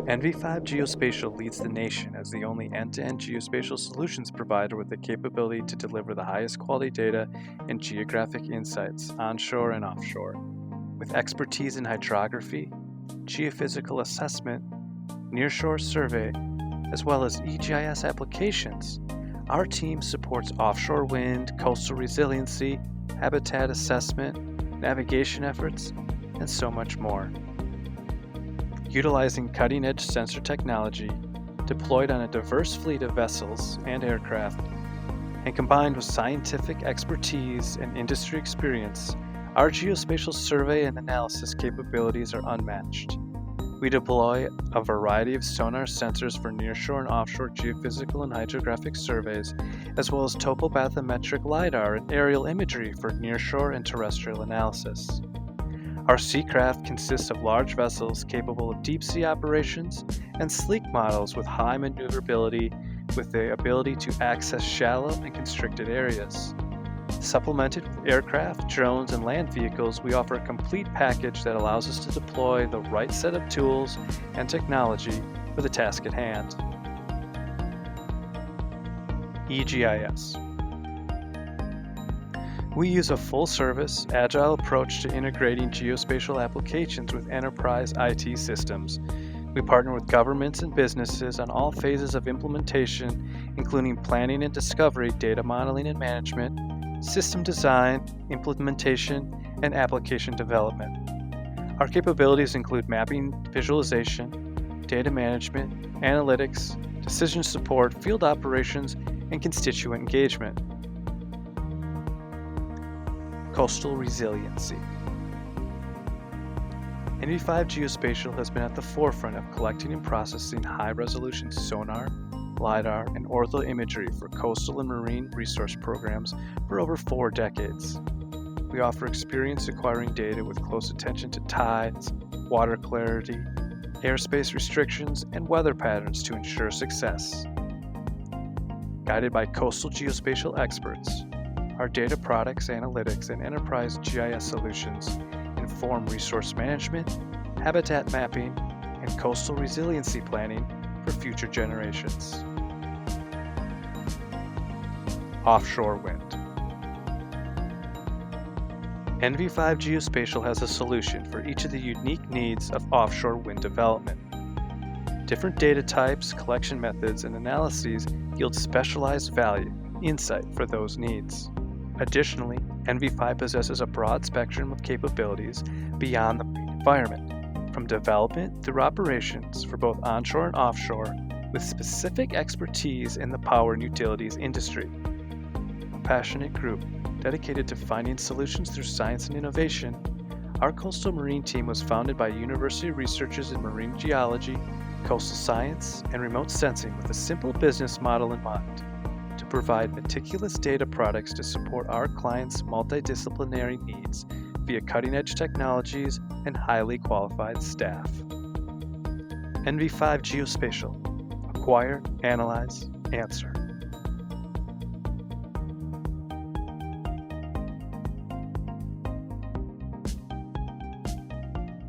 NV5 Geospatial leads the nation as the only end-to-end geospatial solutions provider with the capability to deliver the highest quality data and geographic insights onshore and offshore. With expertise in hydrography, geophysical assessment, nearshore survey, as well as EGIS applications, our team supports offshore wind, coastal resiliency, habitat assessment, navigation efforts, and so much more. Utilizing cutting-edge sensor technology deployed on a diverse fleet of vessels and aircraft, and combined with scientific expertise and industry experience, our geospatial survey and analysis capabilities are unmatched. We deploy a variety of sonar sensors for nearshore and offshore geophysical and hydrographic surveys, as well as topobathymetric LiDAR and aerial imagery for nearshore and terrestrial analysis. Our seacraft consists of large vessels capable of deep-sea operations and sleek models with high maneuverability with the ability to access shallow and constricted areas. Supplemented with aircraft, drones, and land vehicles, we offer a complete package that allows us to deploy the right set of tools and technology for the task at hand. EGIS. We use a full-service, agile approach to integrating geospatial applications with enterprise IT systems. We partner with governments and businesses on all phases of implementation, including planning and discovery, data modeling and management, system design, implementation, and application development. Our capabilities include mapping, visualization, data management, analytics, decision support, field operations, and constituent engagement. Coastal resiliency. NV5 Geospatial has been at the forefront of collecting and processing high-resolution sonar, LiDAR, and ortho imagery for coastal and marine resource programs for over 4 decades. We offer experience acquiring data with close attention to tides, water clarity, airspace restrictions, and weather patterns to ensure success. Guided by coastal geospatial experts, our data products, analytics, and enterprise GIS solutions inform resource management, habitat mapping, and coastal resiliency planning for future generations. Offshore wind. NV5 Geospatial has a solution for each of the unique needs of offshore wind development. Different data types, collection methods, and analyses yield specialized value, insight for those needs. Additionally, NV5 possesses a broad spectrum of capabilities beyond the marine environment, from development through operations for both onshore and offshore, with specific expertise in the power and utilities industry. A passionate group dedicated to finding solutions through science and innovation, our coastal marine team was founded by university researchers in marine geology, coastal science, and remote sensing with a simple business model in mind: to provide meticulous data products to support our clients' multidisciplinary needs via cutting-edge technologies and highly qualified staff. NV5 Geospatial. Acquire, analyze, answer.